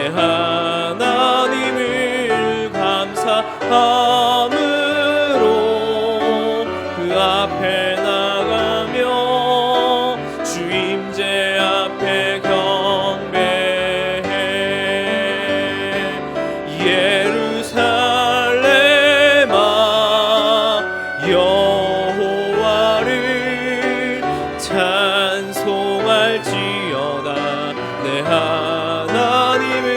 내 하나님을 감사함으로 그 앞에 나가며 주 임재 앞에 경배해. 예루살렘아 여호와를 찬송할지어다. 내 하나님을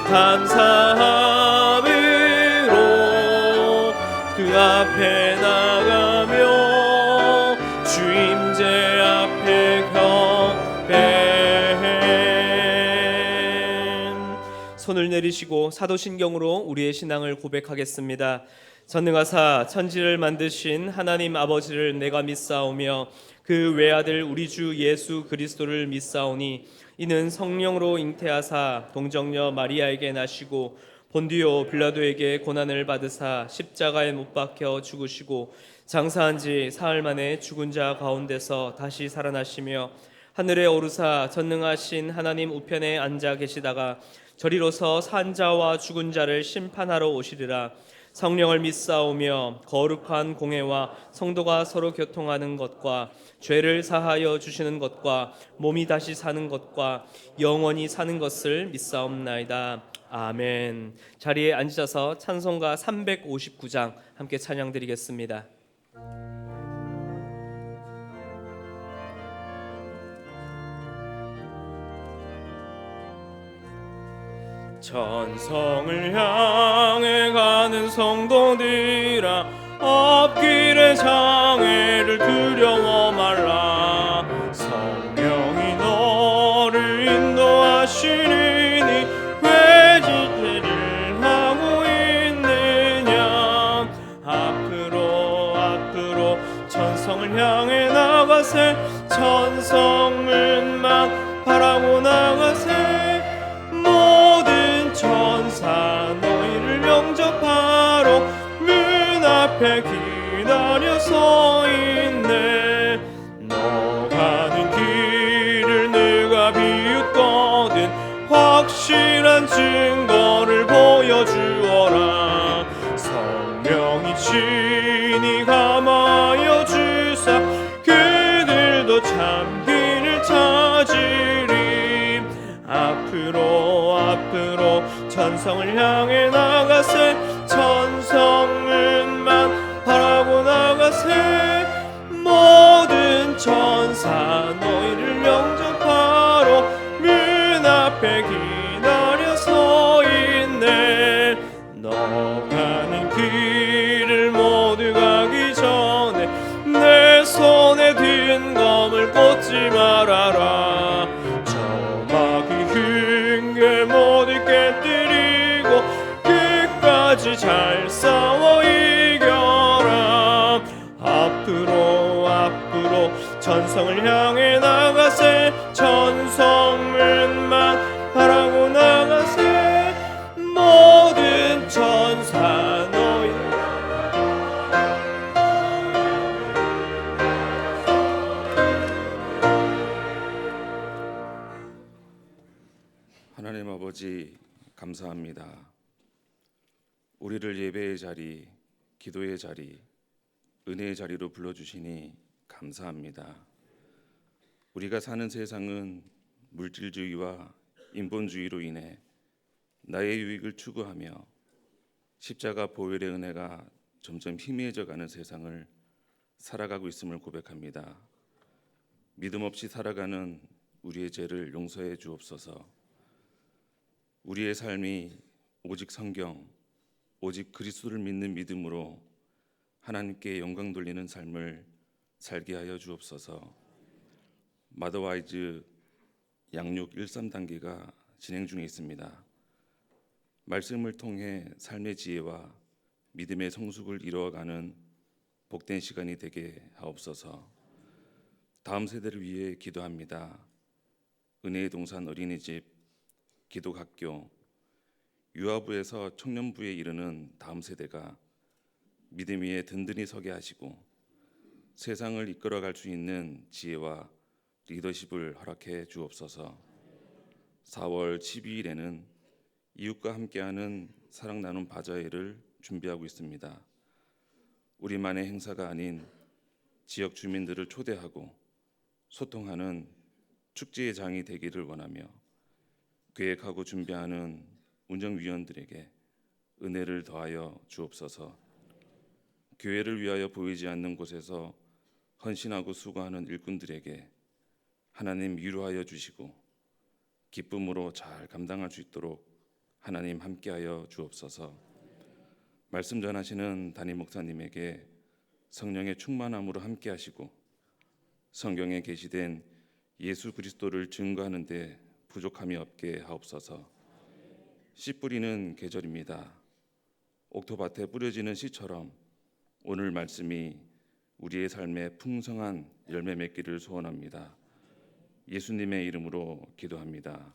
감사함으로 그 앞에 나가며 주 임재 앞에 경배해. 손을 내리시고 사도신경으로 우리의 신앙을 고백하겠습니다. 전능하사 천지를 만드신 하나님 아버지를 내가 믿사오며 그 외아들 우리 주 예수 그리스도를 믿사오니 이는 성령으로 잉태하사 동정녀 마리아에게 나시고 본디오 빌라도에게 고난을 받으사 십자가에 못 박혀 죽으시고 장사한 지 사흘 만에 죽은 자 가운데서 다시 살아나시며 하늘에 오르사 전능하신 하나님 우편에 앉아 계시다가 저리로서 산 자와 죽은 자를 심판하러 오시리라. 성령을 믿사오며 거룩한 공회와 성도가 서로 교통하는 것과 죄를 사하여 주시는 것과 몸이 다시 사는 것과 영원히 사는 것을 믿사옵나이다. 아멘. 자리에 앉으셔서 찬송가 359장 함께 찬양드리겠습니다. 천성을 향해 가는 성도들아 앞길의 장애를 두려워 말라. 성령이 너를 인도하시리니 왜 지체를 하고 있느냐. 앞으로 천성을 향해 나가세. 천성문만 바라고 나가세. 모든 천사 너희를 영접하러 문 앞에 기다려 서 있네. 너 가는 길을 누가 비웃거든 확실한 증거를 보여주어라. 성령이 친히 감하여 주사 그들도 참 길을 찾으리. 앞으로 천성을 향해 나가세. 천성문만 바라고 나가세. 모든 천사 너희를 영접하러 문 앞에 기다려 서 있네. 너 가는 길을 모두 가기 전에 내 손에 든 검을 꽂지 말아라. 저마귀 흉계 모두 깨뜨리고 끝까지 잘 싸워 이겨라. 앞으로 천성을 향해 나가세. 천성문만 바라고 나가세. 모든 천사 너희 하나님 아버지 감사합니다. 우리를 예배의 자리, 기도의 자리, 은혜의 자리로 불러주시니 감사합니다. 우리가 사는 세상은 물질주의와 인본주의로 인해 나의 유익을 추구하며 십자가 보혈의 은혜가 점점 희미해져가는 세상을 살아가고 있음을 고백합니다. 믿음 없이 살아가는 우리의 죄를 용서해 주옵소서. 우리의 삶이 오직 성경, 오직 그리스도를 믿는 믿음으로 하나님께 영광 돌리는 삶을 살게 하여 주옵소서. 마더와이즈 양육 1~3단계가 진행 중에 있습니다. 말씀을 통해 삶의 지혜와 믿음의 성숙을 이루어가는 복된 시간이 되게 하옵소서. 다음 세대를 위해 기도합니다. 은혜의 동산 어린이집, 기독학교, 유아부에서 청년부에 이르는 다음 세대가 믿음 위에 든든히 서게 하시고 세상을 이끌어갈 수 있는 지혜와 리더십을 허락해 주옵소서. 4월 12일에는 이웃과 함께하는 사랑 나눔 바자회를 준비하고 있습니다. 우리만의 행사가 아닌 지역 주민들을 초대하고 소통하는 축제의 장이 되기를 원하며 계획하고 준비하는 운정위원들에게 은혜를 더하여 주옵소서. 교회를 위하여 보이지 않는 곳에서 헌신하고 수고하는 일꾼들에게 하나님 위로하여 주시고 기쁨으로 잘 감당할 수 있도록 하나님 함께하여 주옵소서. 말씀 전하시는 담임 목사님에게 성령의 충만함으로 함께하시고 성경에 계시된 예수 그리스도를 증거하는 데 부족함이 없게 하옵소서. 씨 뿌리는 계절입니다. 옥토밭에 뿌려지는 씨처럼 오늘 말씀이 우리의 삶에 풍성한 열매 맺기를 소원합니다. 예수님의 이름으로 기도합니다.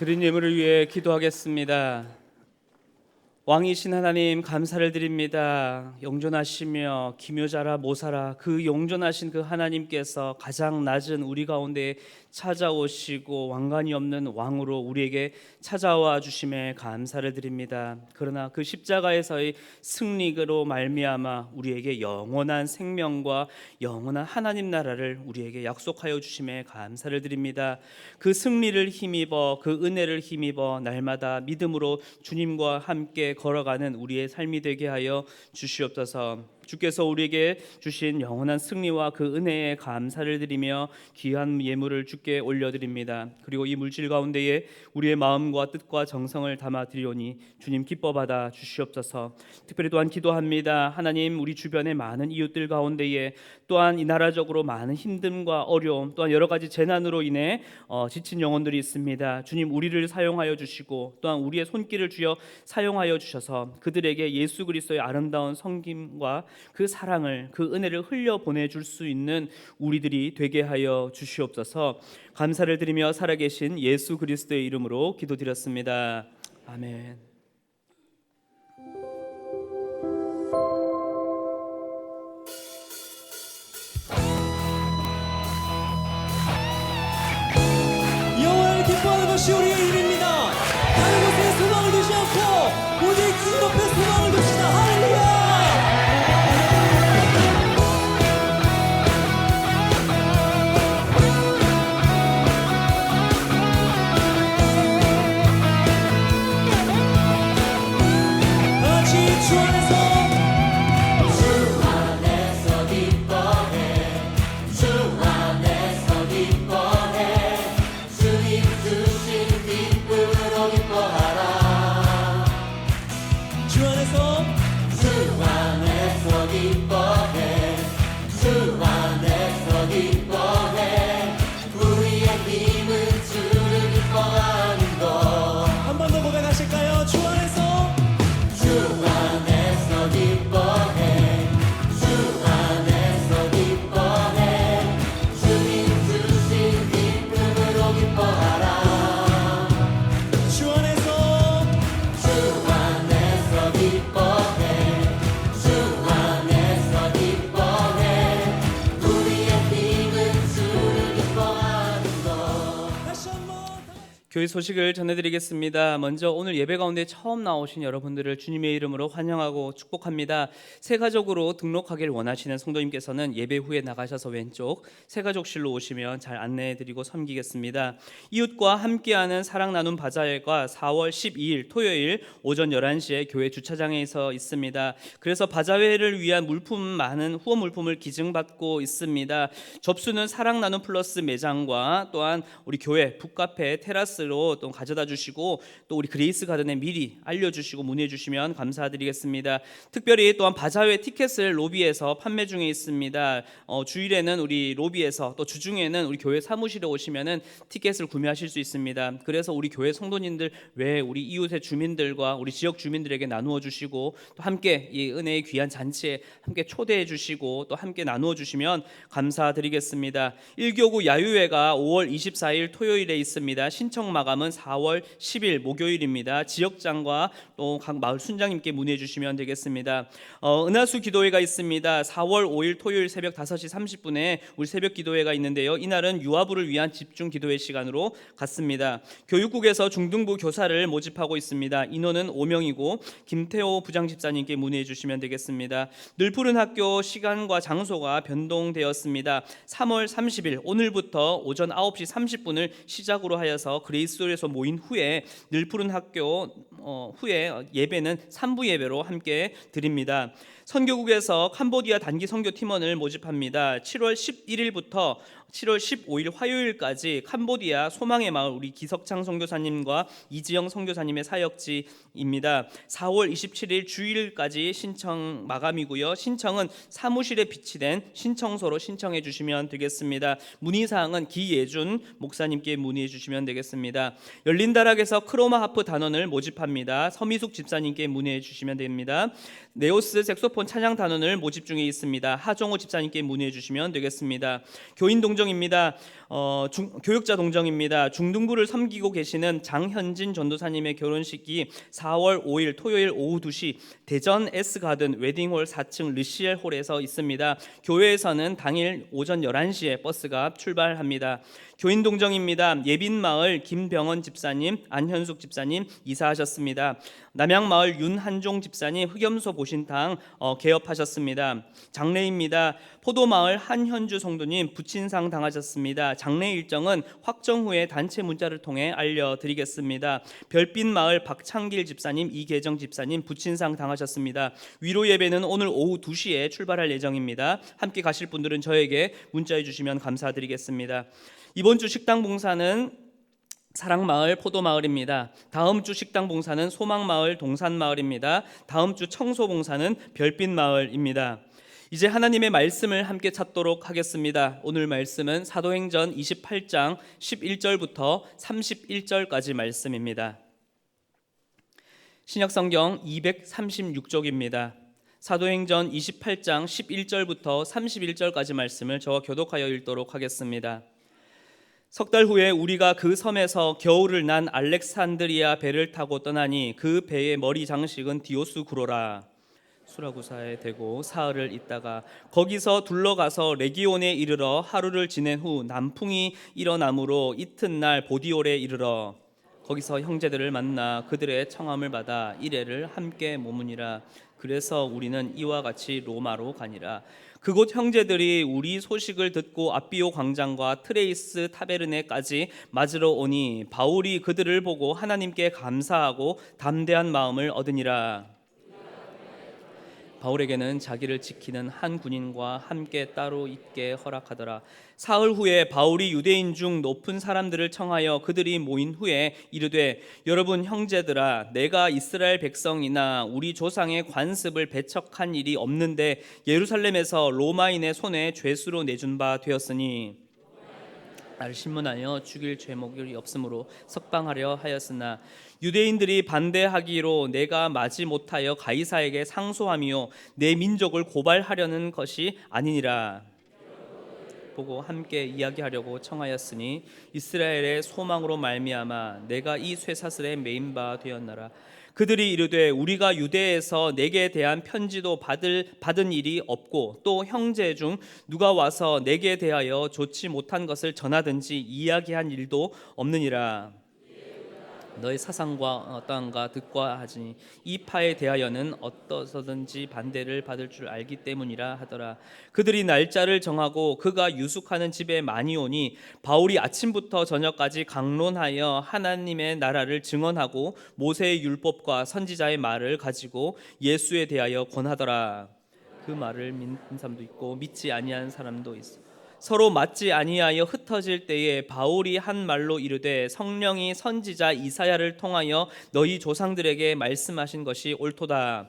드린 예물을 위해 기도하겠습니다. 왕이신 하나님 감사를 드립니다. 영존하시며 기묘자라 모사라 그 영존하신 그 하나님께서 가장 낮은 우리 가운데 찾아오시고 왕관이 없는 왕으로 우리에게 찾아와 주심에 감사를 드립니다. 그러나 그 십자가에서의 승리로 말미암아 우리에게 영원한 생명과 영원한 하나님 나라를 우리에게 약속하여 주심에 감사를 드립니다. 그 승리를 힘입어 그 은혜를 힘입어 날마다 믿음으로 주님과 함께 걸어가는 우리의 삶이 되게 하여 주시옵소서. 주께서 우리에게 주신 영원한 승리와 그 은혜에 감사를 드리며 귀한 예물을 주께 올려드립니다. 그리고 이 물질 가운데에 우리의 마음과 뜻과 정성을 담아 드리오니 주님 기뻐 받아 주시옵소서. 특별히 또한 기도합니다. 하나님, 우리 주변의 많은 이웃들 가운데에 또한 이 나라적으로 많은 힘듦과 어려움 또한 여러 가지 재난으로 인해 지친 영혼들이 있습니다. 주님, 우리를 사용하여 주시고 또한 우리의 손길을 쥐어 사용하여 주셔서 그들에게 예수 그리스도의 아름다운 섬김과 그 사랑을 그 은혜를 흘려 보내줄 수 있는 우리들이 되게 하여 주시옵소서. 감사를 드리며 살아계신 예수 그리스도의 이름으로 기도드렸습니다. 아멘. 영원을 기뻐하는 것이 우리의 일입니다. 다른 것에 소망을 두지 않고 오직 주님 앞에 소망을 둡시다. 할렐루야. 교회 소식을 전해드리겠습니다. 먼저 오늘 예배 가운데 처음 나오신 여러분들을 주님의 이름으로 환영하고 축복합니다. 새가족으로 등록하길 원하시는 성도님께서는 예배 후에 나가셔서 왼쪽 새가족실로 오시면 잘 안내해드리고 섬기겠습니다. 이웃과 함께하는 사랑 나눔 바자회가 4월 12일 토요일 오전 11시에 교회 주차장에서 있습니다. 그래서 바자회를 위한 물품 많은 후원 물품을 기증받고 있습니다. 접수는 사랑 나눔 플러스 매장과 또한 우리 교회 북카페 테라스 또 가져다 주시고 또 우리 그레이스 가든에 미리 알려주시고 문의해 주시면 감사드리겠습니다. 특별히 또한 바자회 티켓을 로비에서 판매 중에 있습니다. 주일에는 우리 로비에서 또 주중에는 우리 교회 사무실에 오시면은 티켓을 구매하실 수 있습니다. 그래서 우리 교회 성도님들 외에 우리 이웃의 주민들과 우리 지역 주민들에게 나누어 주시고 또 함께 이 은혜의 귀한 잔치에 함께 초대해 주시고 또 함께 나누어 주시면 감사드리겠습니다. 1교구 야유회가 5월 24일 토요일에 있습니다. 신청 마감은 4월 10일 목요일입니다. 지역장과 또 각 마을 순장님께 문의해 주시면 되겠습니다. 은하수 기도회가 있습니다. 4월 5일 토요일 새벽 5시 30분에 우리 새벽 기도회가 있는데요. 이날은 유아부를 위한 집중 기도회 시간으로 갔습니다. 교육국에서 중등부 교사를 모집하고 있습니다. 인원은 5명이고 김태호 부장집사님께 문의해 주시면 되겠습니다. 늘푸른 학교 시간과 장소가 변동되었습니다. 3월 30일 오늘부터 오전 9시 30분을 시작으로 하여서 그레이스홀에서 모인 후에 늘푸른 학교 후에 예배는 3부 예배로 함께 드립니다. 선교국에서 캄보디아 단기 선교 팀원을 모집합니다. 7월 11일부터 7월 15일 화요일까지 캄보디아 소망의 마을 우리 기석창 선교사님과 이지영 선교사님의 사역지입니다. 4월 27일 주일까지 신청 마감이고요. 신청은 사무실에 비치된 신청서로 신청해 주시면 되겠습니다. 문의사항은 기예준 목사님께 문의해 주시면 되겠습니다. 열린다락에서 크로마 하프 단원을 모집합니다. 서미숙 집사님께 문의해 주시면 됩니다. 네오스 색소폰 찬양 단원을 모집 중에 있습니다. 하정호 집사님께 문의해 주시면 되겠습니다. 교인 동정 동정입니다. 교육자 동정입니다. 중등부를 섬기고 계시는 장현진 전도사님의 결혼식이 4월 5일 토요일 오후 2시 대전 S가든 웨딩홀 4층 르시엘 홀에서 있습니다. 교회에서는 당일 오전 11시에 버스가 출발합니다. 교인 동정입니다. 예빈마을 김병원 집사님, 안현숙 집사님 이사하셨습니다. 남양마을 윤한종 집사님 흑염소 보신탕 개업하셨습니다. 장례입니다. 포도마을 한현주 성도님 부친상 당하셨습니다. 장례 일정은 확정 후에 단체 문자를 통해 알려드리겠습니다. 별빛마을 박창길 집사님, 이계정 집사님 부친상 당하셨습니다. 위로 예배는 오늘 오후 2시에 출발할 예정입니다. 함께 가실 분들은 저에게 문자해 주시면 감사드리겠습니다. 이번 주 식당 봉사는 사랑마을 포도마을입니다. 다음 주 식당 봉사는 소망마을 동산마을입니다. 다음 주 청소 봉사는 별빛마을입니다. 이제 하나님의 말씀을 함께 찾도록 하겠습니다. 오늘 말씀은 사도행전 28장 11절부터 31절까지 말씀입니다. 신약성경 236쪽입니다. 사도행전 28장 11절부터 31절까지 말씀을 저와 교독하여 읽도록 하겠습니다. 석 달 후에 우리가 그 섬에서 겨울을 난 알렉산드리아 배를 타고 떠나니 그 배의 머리 장식은 디오스구로라. 수라구사에 대고 사흘을 있다가 거기서 둘러가서 레기온에 이르러 하루를 지낸 후 남풍이 일어나므로 이튿날 보디올에 이르러 거기서 형제들을 만나 그들의 청함을 받아 이레를 함께 머무니라. 그래서 우리는 이와 같이 로마로 가니라. 그곳 형제들이 우리 소식을 듣고 아비오 광장과 트레이스 타베르네까지 맞으러 오니 바울이 그들을 보고 하나님께 감사하고 담대한 마음을 얻으니라. 바울에게는 자기를 지키는 한 군인과 함께 따로 있게 허락하더라. 사흘 후에 바울이 유대인 중 높은 사람들을 청하여 그들이 모인 후에 이르되 여러분 형제들아, 내가 이스라엘 백성이나 우리 조상의 관습을 배척한 일이 없는데 예루살렘에서 로마인의 손에 죄수로 내준 바 되었으니 나를 신문하여 죽일 죄목이 없으므로 석방하려 하였으나 유대인들이 반대하기로 내가 마지 못하여 가이사에게 상소함이요 내 민족을 고발하려는 것이 아니니라. 보고 함께 이야기하려고 청하였으니 이스라엘의 소망으로 말미암아 내가 이 쇠사슬에 매인 바 되었나라. 그들이 이르되 우리가 유대에서 내게 대한 편지도 받은 일이 없고 또 형제 중 누가 와서 내게 대하여 좋지 못한 것을 전하든지 이야기한 일도 없느니라. 너의 사상과 어떠한가 듣과 하지니 이 파에 대하여는 어떠서든지 반대를 받을 줄 알기 때문이라 하더라. 그들이 날짜를 정하고 그가 유숙하는 집에 많이 오니 바울이 아침부터 저녁까지 강론하여 하나님의 나라를 증언하고 모세의 율법과 선지자의 말을 가지고 예수에 대하여 권하더라. 그 말을 믿는 사람도 있고 믿지 아니한 사람도 있어. 서로 맞지 아니하여 흩어질 때에 바울이 한 말로 이르되 성령이 선지자 이사야를 통하여 너희 조상들에게 말씀하신 것이 옳도다.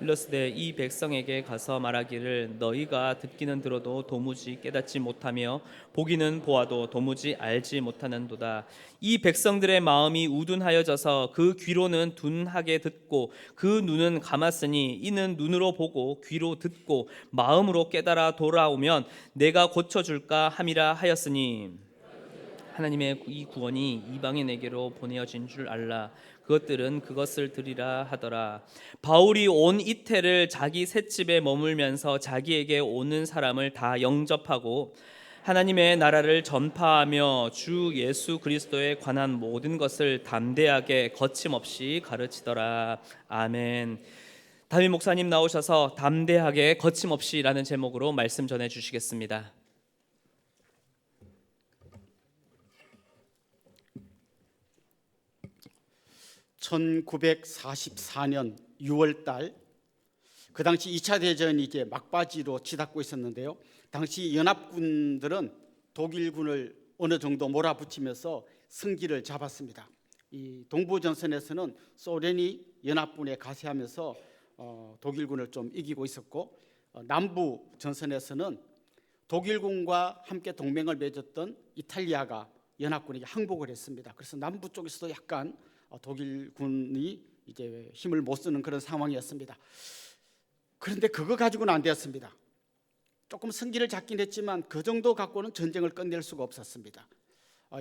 일러스되 이 백성에게 가서 말하기를 너희가 듣기는 들어도 도무지 깨닫지 못하며 보기는 보아도 도무지 알지 못하는도다. 이 백성들의 마음이 우둔하여져서 그 귀로는 둔하게 듣고 그 눈은 감았으니 이는 눈으로 보고 귀로 듣고 마음으로 깨달아 돌아오면 내가 고쳐줄까 함이라 하였으니 하나님의 이 구원이 이방인에게로 보내어진 줄 알라. 그것들은 그것을 들으라 하더라. 바울이 온 이태를 자기 셋집에 머물면서 자기에게 오는 사람을 다 영접하고 하나님의 나라를 전파하며 주 예수 그리스도에 관한 모든 것을 담대하게 거침없이 가르치더라. 아멘. 담임 목사님 나오셔서 담대하게 거침없이라는 제목으로 말씀 전해 주시겠습니다. (1944년 6월달) 그 당시 2차 대전이 이제 막바지로 치닫고 있었는데요. 당시 연합군들은 독일군을 어느 정도 몰아붙이면서 승기를 잡았습니다. 이 동부전선에서는 소련이 연합군에 가세하면서 독일군을 좀 이기고 있었고, 남부전선에서는 독일군과 함께 동맹을 맺었던 이탈리아가 연합군에게 항복을 했습니다. 그래서 남부 쪽에서도 약간 독일군이 이제 힘을 못 쓰는 그런 상황이었습니다. 그런데 그거 가지고는 안 되었습니다. 조금 승기를 잡긴 했지만 그 정도 갖고는 전쟁을 끝낼 수가 없었습니다.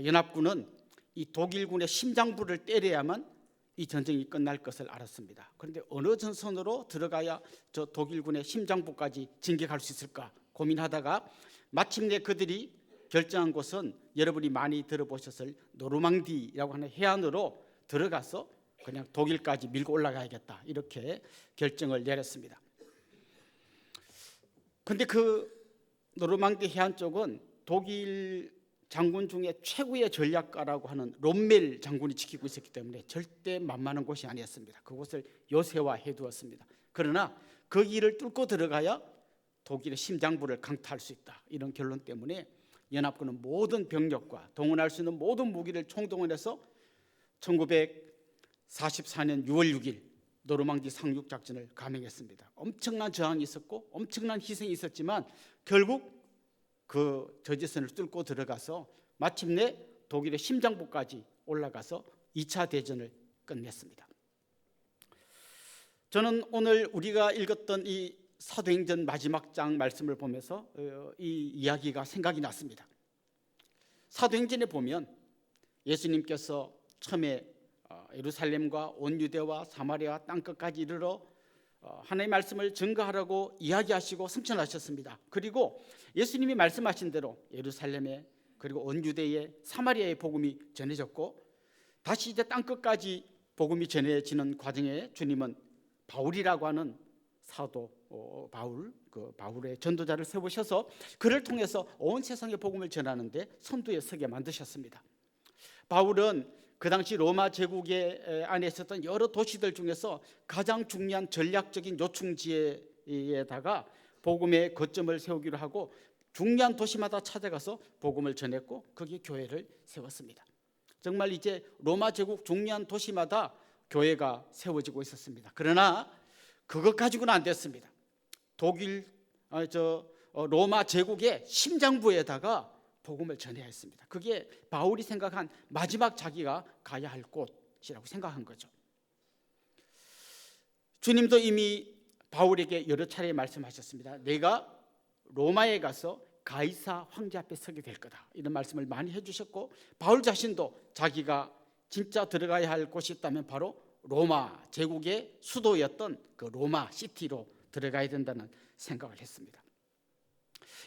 연합군은 이 독일군의 심장부를 때려야만 이 전쟁이 끝날 것을 알았습니다. 그런데 어느 전선으로 들어가야 저 독일군의 심장부까지 진격할 수 있을까 고민하다가 마침내 그들이 결정한 곳은 여러분이 많이 들어보셨을 노르망디라고 하는 해안으로 들어가서 그냥 독일까지 밀고 올라가야겠다 이렇게 결정을 내렸습니다. 그런데 그 노르망디 해안 쪽은 독일 장군 중에 최고의 전략가라고 하는 롬멜 장군이 지키고 있었기 때문에 절대 만만한 곳이 아니었습니다. 그곳을 요새화해 두었습니다. 그러나 그 길을 뚫고 들어가야 독일의 심장부를 강타할 수 있다. 이런 결론 때문에 연합군은 모든 병력과 동원할 수 있는 모든 무기를 총동원해서 1944년 6월 6일 노르망디 상륙 작전을 감행했습니다. 엄청난 저항이 있었고 엄청난 희생이 있었지만 결국 그 저지선을 뚫고 들어가서 마침내 독일의 심장부까지 올라가서 2차 대전을 끝냈습니다. 저는 오늘 우리가 읽었던 이 사도행전 마지막 장 말씀을 보면서 이 이야기가 생각이 났습니다. 사도행전에 보면 예수님께서 처음에 예루살렘과 온 유대와 사마리아 땅끝까지 이르러 하나님의 말씀을 증거하라고 이야기하시고 승천하셨습니다. 그리고 예수님이 말씀하신 대로 예루살렘에 그리고 온 유대에 사마리아의 복음이 전해졌고 다시 이제 땅끝까지 복음이 전해지는 과정에 주님은 바울이라고 하는 사도 바울, 그 바울의 전도자를 세우셔서 그를 통해서 온 세상에 복음을 전하는데 선두에 서게 만드셨습니다. 바울은 그 당시 로마 제국의 안에 있었던 여러 도시들 중에서 가장 중요한 전략적인 요충지에다가 복음의 거점을 세우기로 하고 중요한 도시마다 찾아가서 복음을 전했고 거기에 교회를 세웠습니다. 정말 이제 로마 제국 중요한 도시마다 교회가 세워지고 있었습니다. 그러나 그것 가지고는 안 됐습니다. 로마 제국의 심장부에다가 복음을 전해야 했습니다. 그게 바울이 생각한 마지막 자기가 가야 할 곳이라고 생각한 거죠. 주님도 이미 바울에게 여러 차례 말씀하셨습니다. 내가 로마에 가서 가이사 황제 앞에 서게 될 거다. 이런 말씀을 많이 해주셨고 바울 자신도 자기가 진짜 들어가야 할 곳이 있다면 바로 로마 제국의 수도였던 그 로마 시티로 들어가야 된다는 생각을 했습니다.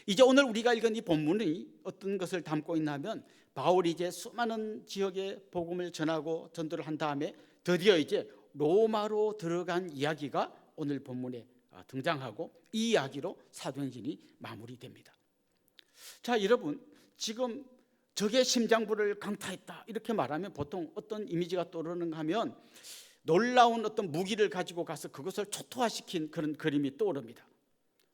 이제 오늘 우리가 읽은 이 본문이 어떤 것을 담고 있냐면 바울이 이제 수많은 지역에 복음을 전하고 전도를 한 다음에 드디어 이제 로마로 들어간 이야기가 오늘 본문에 등장하고 이 이야기로 사도행전이 마무리됩니다. 자, 여러분, 지금 적의 심장부를 강타했다 이렇게 말하면 보통 어떤 이미지가 떠오르는가 하면 놀라운 어떤 무기를 가지고 가서 그것을 초토화시킨 그런 그림이 떠오릅니다.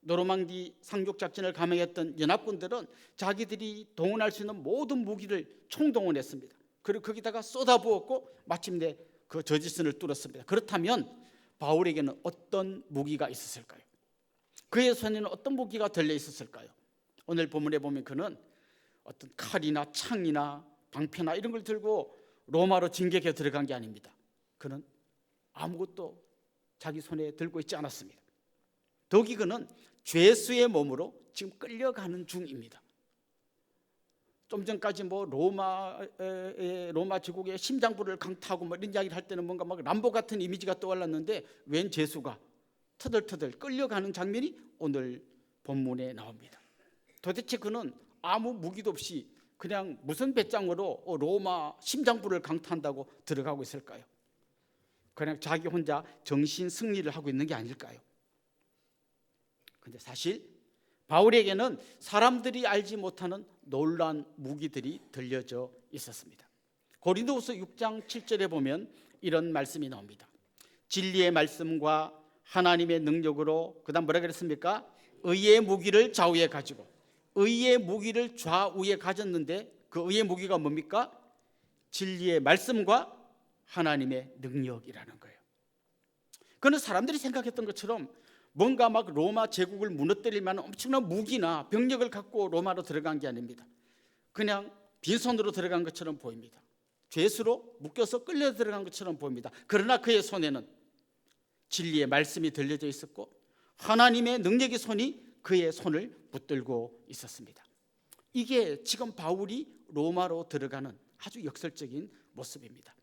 노르망디 상륙 작전을 감행했던 연합군들은 자기들이 동원할 수 있는 모든 무기를 총동원했습니다. 그리고 거기다가 쏟아부었고 마침내 그 저지선을 뚫었습니다. 그렇다면 바울에게는 어떤 무기가 있었을까요? 그의 손에는 어떤 무기가 들려 있었을까요? 오늘 본문에 보면 그는 어떤 칼이나 창이나 방패나 이런 걸 들고 로마로 진격해 들어간 게 아닙니다. 그는 아무것도 자기 손에 들고 있지 않았습니다. 더욱이 그는 죄수의 몸으로 지금 끌려가는 중입니다. 좀 전까지 로마 제국의 심장부를 강타하고 이런 이야기를 할 때는 뭔가 막 람보 같은 이미지가 떠올랐는데 웬 죄수가 터덜터덜 끌려가는 장면이 오늘 본문에 나옵니다. 도대체 그는 아무 무기도 없이 그냥 무슨 배짱으로 로마 심장부를 강타한다고 들어가고 있을까요? 그냥 자기 혼자 정신 승리를 하고 있는 게 아닐까요? 근데 사실 바울에게는 사람들이 알지 못하는 놀라운 무기들이 들려져 있었습니다. 고린도후서 6장 7절에 보면 이런 말씀이 나옵니다. 진리의 말씀과 하나님의 능력으로 그다음 뭐라 그랬습니까? 의의 무기를 좌우에 가지고 의의 무기를 좌우에 가졌는데 그 의의 무기가 뭡니까? 진리의 말씀과 하나님의 능력이라는 거예요. 그는 사람들이 생각했던 것처럼 뭔가 막 로마 제국을 무너뜨릴 만한 엄청난 무기나 병력을 갖고 로마로 들어간 게 아닙니다. 그냥 빈손으로 들어간 것처럼 보입니다. 죄수로 묶여서 끌려 들어간 것처럼 보입니다. 그러나 그의 손에는 진리의 말씀이 들려져 있었고 하나님의 능력의 손이 그의 손을 붙들고 있었습니다. 이게 지금 바울이 로마로 들어가는 아주 역설적인 모습입니다.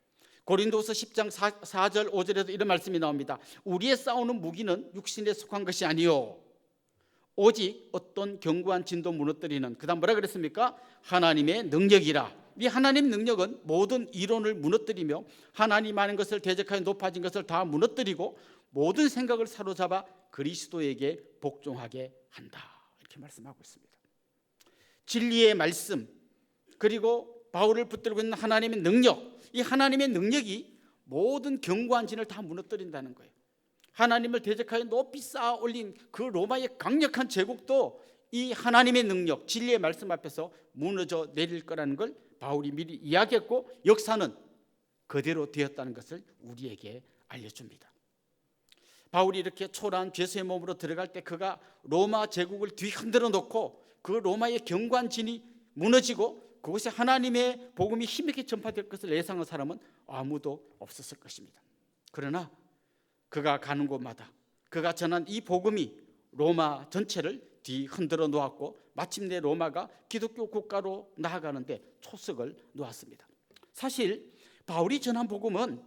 고린도서 10장 4절 5절에도 이런 말씀이 나옵니다. 우리의 싸우는 무기는 육신에 속한 것이 아니요 오직 어떤 견고한 진도 무너뜨리는, 그 다음 뭐라 그랬습니까? 하나님의 능력이라. 이 하나님 능력은 모든 이론을 무너뜨리며 하나님 아는 것을 대적하여 높아진 것을 다 무너뜨리고 모든 생각을 사로잡아 그리스도에게 복종하게 한다. 이렇게 말씀하고 있습니다. 진리의 말씀, 그리고 바울을 붙들고 있는 하나님의 능력, 이 하나님의 능력이 모든 견고한 진을 다 무너뜨린다는 거예요. 하나님을 대적하여 높이 쌓아 올린 그 로마의 강력한 제국도 이 하나님의 능력, 진리의 말씀 앞에서 무너져 내릴 거라는 걸 바울이 미리 이야기했고 역사는 그대로 되었다는 것을 우리에게 알려줍니다. 바울이 이렇게 초라한 죄수의 몸으로 들어갈 때 그가 로마 제국을 뒤흔들어 놓고 그 로마의 견고한 진이 무너지고 그곳에 하나님의 복음이 힘있게 전파될 것을 예상한 사람은 아무도 없었을 것입니다. 그러나 그가 가는 곳마다 그가 전한 이 복음이 로마 전체를 뒤흔들어 놓았고 마침내 로마가 기독교 국가로 나아가는데 초석을 놓았습니다. 사실 바울이 전한 복음은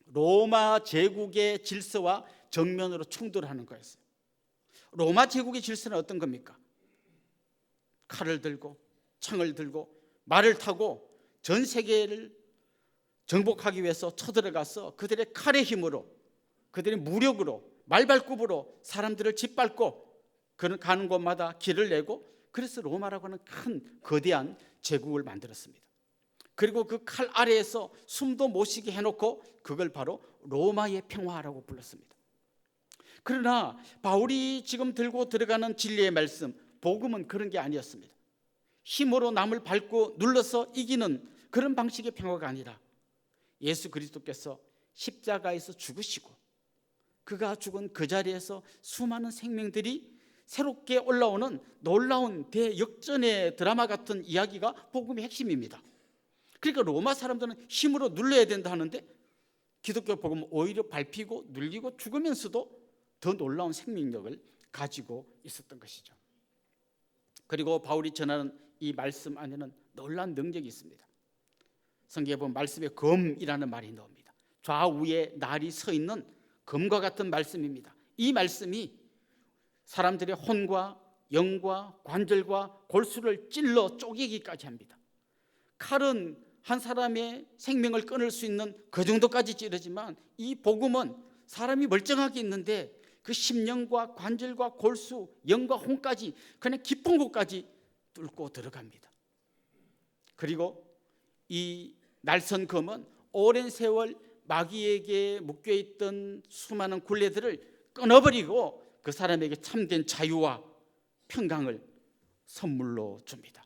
로마 제국의 질서와 정면으로 충돌하는 거였어요. 로마 제국의 질서는 어떤 겁니까? 칼을 들고 창을 들고 말을 타고 전 세계를 정복하기 위해서 쳐들어가서 그들의 칼의 힘으로, 그들의 무력으로, 말발굽으로 사람들을 짓밟고 가는 곳마다 길을 내고, 그래서 로마라고 하는 큰 거대한 제국을 만들었습니다. 그리고 그 칼 아래에서 숨도 못 쉬게 해놓고 그걸 바로 로마의 평화라고 불렀습니다. 그러나 바울이 지금 들고 들어가는 진리의 말씀, 복음은 그런 게 아니었습니다. 힘으로 남을 밟고 눌러서 이기는 그런 방식의 평화가 아니라 예수 그리스도께서 십자가에서 죽으시고 그가 죽은 그 자리에서 수많은 생명들이 새롭게 올라오는 놀라운 대역전의 드라마 같은 이야기가 복음의 핵심입니다. 그러니까 로마 사람들은 힘으로 눌러야 된다 하는데 기독교 복음은 오히려 밟히고 눌리고 죽으면서도 더 놀라운 생명력을 가지고 있었던 것이죠. 그리고 바울이 전하는 이 말씀 안에는 놀라운 능력이 있습니다. 성경에 보면 말씀에 검이라는 말이 나옵니다. 좌우에 날이 서 있는 검과 같은 말씀입니다. 이 말씀이 사람들의 혼과 영과 관절과 골수를 찔러 쪼개기까지 합니다. 칼은 한 사람의 생명을 끊을 수 있는 그 정도까지 찌르지만 이 복음은 사람이 멀쩡하게 있는데 그 심령과 관절과 골수, 영과 혼까지 그냥 깊은 곳까지 뚫고 들어갑니다. 그리고 이 날선 검은 오랜 세월 마귀에게 묶여있던 수많은 굴레들을 끊어버리고 그 사람에게 참된 자유와 평강을 선물로 줍니다.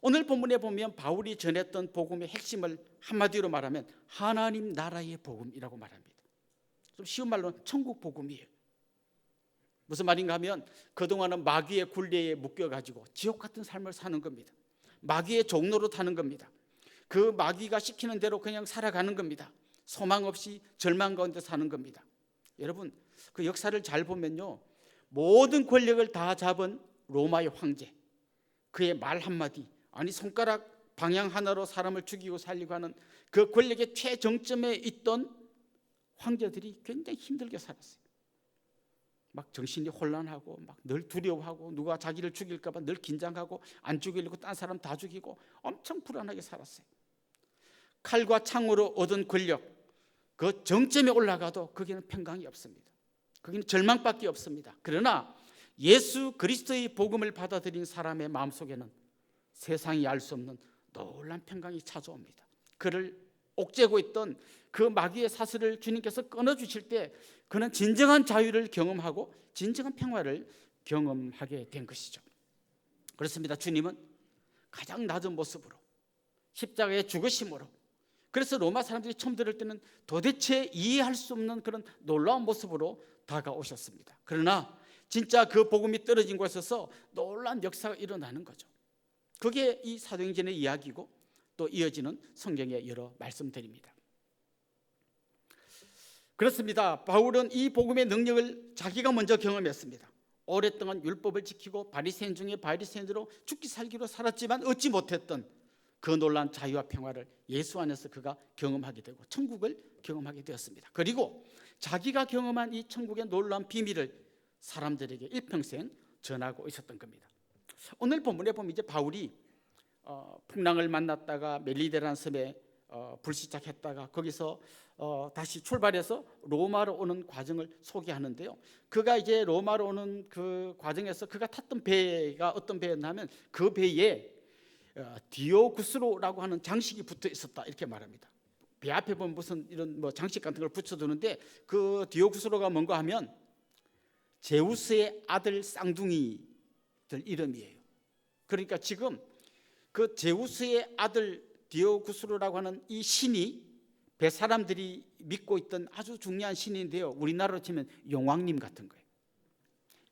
오늘 본문에 보면 바울이 전했던 복음의 핵심을 한마디로 말하면 하나님 나라의 복음이라고 말합니다. 좀 쉬운 말로는 천국 복음이에요. 무슨 말인가 하면 그동안은 마귀의 굴레에 묶여가지고 지옥 같은 삶을 사는 겁니다. 마귀의 종로로 타는 겁니다. 그 마귀가 시키는 대로 그냥 살아가는 겁니다. 소망 없이 절망 가운데 사는 겁니다. 여러분 그 역사를 잘 보면요, 모든 권력을 다 잡은 로마의 황제, 그의 말 한마디, 아니 손가락 방향 하나로 사람을 죽이고 살리고 하는 그 권력의 최정점에 있던 황제들이 굉장히 힘들게 살았어요. 막 정신이 혼란하고 막 늘 두려워하고 누가 자기를 죽일까 봐 늘 긴장하고 안 죽이려고 딴 사람 다 죽이고 엄청 불안하게 살았어요. 칼과 창으로 얻은 권력, 그 정점에 올라가도 거기는 평강이 없습니다. 거기는 절망밖에 없습니다. 그러나 예수 그리스도의 복음을 받아들인 사람의 마음속에는 세상이 알 수 없는 놀라운 평강이 찾아옵니다. 그를 옥죄고 있던 그 마귀의 사슬을 주님께서 끊어주실 때 그는 진정한 자유를 경험하고 진정한 평화를 경험하게 된 것이죠. 그렇습니다. 주님은 가장 낮은 모습으로 십자가의 죽으심으로, 그래서 로마 사람들이 처음 들을 때는 도대체 이해할 수 없는 그런 놀라운 모습으로 다가오셨습니다. 그러나 진짜 그 복음이 떨어진 곳에서 놀라운 역사가 일어나는 거죠. 그게 이 사도행전의 이야기고 또 이어지는 성경의 여러 말씀들입니다. 그렇습니다. 바울은 이 복음의 능력을 자기가 먼저 경험했습니다. 오랫동안 율법을 지키고 바리새인 중에 바리새인으로 죽기 살기로 살았지만 얻지 못했던 그 놀라운 자유와 평화를 예수 안에서 그가 경험하게 되고 천국을 경험하게 되었습니다. 그리고 자기가 경험한 이 천국의 놀라운 비밀을 사람들에게 일평생 전하고 있었던 겁니다. 오늘 본문에 보면 이제 바울이 풍랑을 만났다가 멜리데라는 섬에 불시착했다가 거기서 다시 출발해서 로마로 오는 과정을 소개하는데요. 그가 이제 로마로 오는 그 과정에서 그가 탔던 배가 어떤 배였냐면 그 배에 디오구스로라고 하는 장식이 붙어 있었다 이렇게 말합니다. 배 앞에 보면 무슨 이런 뭐 장식 같은 걸 붙여두는데 그 디오구스로가 뭔가 하면 제우스의 아들 쌍둥이들 이름이에요. 그러니까 지금 그 제우스의 아들 디오구스로라고 하는 이 신이 배 사람들이 믿고 있던 아주 중요한 신인데요. 우리나라로 치면 용왕님 같은 거예요.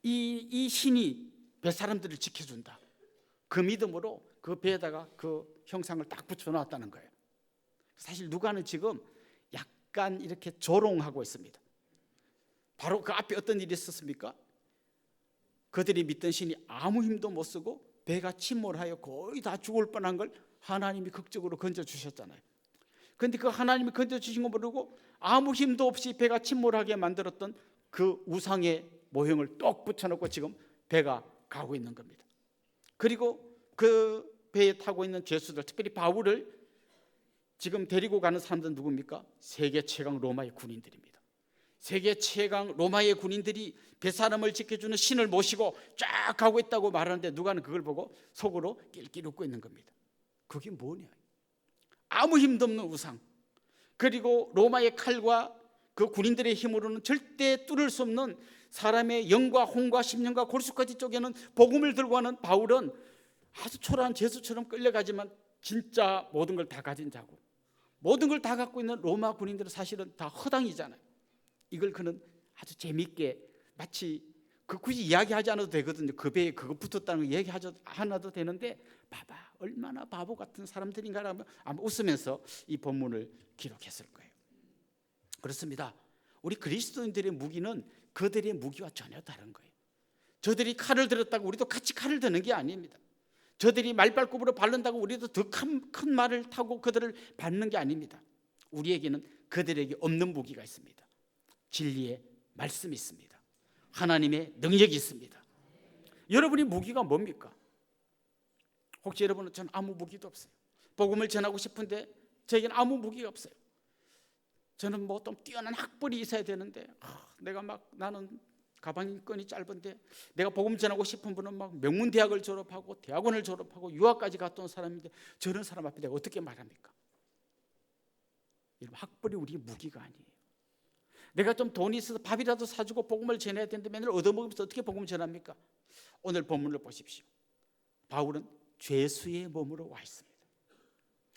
이 신이 배 사람들을 지켜준다. 그 믿음으로 그 배에다가 그 형상을 딱 붙여놨다는 거예요. 사실 누가는 지금 약간 이렇게 조롱하고 있습니다. 바로 그 앞에 어떤 일이 있었습니까? 그들이 믿던 신이 아무 힘도 못 쓰고 배가 침몰하여 거의 다 죽을 뻔한 걸 하나님이 극적으로 건져주셨잖아요. 그런데 그 하나님이 건져주신 거 모르고 아무 힘도 없이 배가 침몰하게 만들었던 그 우상의 모형을 똑 붙여놓고 지금 배가 가고 있는 겁니다. 그리고 그 배에 타고 있는 죄수들, 특별히 바울을 지금 데리고 가는 사람들은 누굽니까? 세계 최강 로마의 군인들입니다. 세계 최강 로마의 군인들이 뱃사람을 지켜주는 신을 모시고 쫙 가고 있다고 말하는데 누가는 그걸 보고 속으로 낄낄 웃고 있는 겁니다. 그게 뭐냐? 아무 힘도 없는 우상, 그리고 로마의 칼과 그 군인들의 힘으로는 절대 뚫을 수 없는 사람의 영과 혼과 심령과 골수까지 쪼개는 복음을 들고 하는 바울은 아주 초라한 죄수처럼 끌려가지만 진짜 모든 걸 다 가진 자고 모든 걸 다 갖고 있는 로마 군인들은 사실은 다 허당이잖아요. 이걸 그는 아주 재미있게 마치 굳이 이야기하지 않아도 되거든요. 그 배에 그거 붙었다는 거 얘기하지 않아도 되는데 봐봐 얼마나 바보 같은 사람들인가라면 아마 웃으면서 이 본문을 기록했을 거예요. 그렇습니다. 우리 그리스도인들의 무기는 그들의 무기와 전혀 다른 거예요. 저들이 칼을 들었다고 우리도 같이 칼을 드는 게 아닙니다. 저들이 말발굽으로 바른다고 우리도 더 큰 말을 타고 그들을 받는 게 아닙니다. 우리에게는 그들에게 없는 무기가 있습니다. 진리의 말씀이 있습니다. 하나님의 능력이 있습니다. 여러분이 무기가 뭡니까? 혹시 여러분은 전 아무 무기도 없어요. 복음을 전하고 싶은데 저에게는 아무 무기가 없어요. 저는 뭐 좀 뛰어난 학벌이 있어야 되는데 나는 가방끈이 짧은데 내가 복음 전하고 싶은 분은 막 명문대학을 졸업하고 대학원을 졸업하고 유학까지 갔다 온 사람인데 저런 사람 앞에 내가 어떻게 말합니까? 여러분 학벌이 우리의 무기가 아니에요. 내가 좀 돈이 있어서 밥이라도 사주고 복음을 전해야 되는데 맨날 얻어먹으면서 어떻게 복음을 전합니까? 오늘 본문을 보십시오. 바울은 죄수의 몸으로 와 있습니다.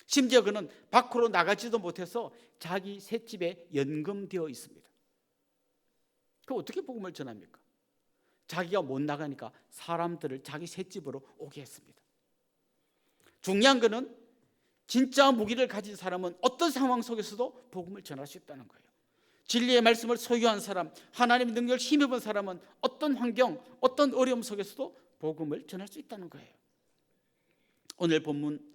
심지어 그는 밖으로 나가지도 못해서 자기 셋집에 연금되어 있습니다. 그 어떻게 복음을 전합니까? 자기가 못 나가니까 사람들을 자기 셋집으로 오게 했습니다. 중요한 것은 진짜 무기를 가진 사람은 어떤 상황 속에서도 복음을 전할 수 있다는 거예요. 진리의 말씀을 소유한 사람, 하나님의 능력을 힘입은 사람은 어떤 환경, 어떤 어려움 속에서도 복음을 전할 수 있다는 거예요. 오늘 본문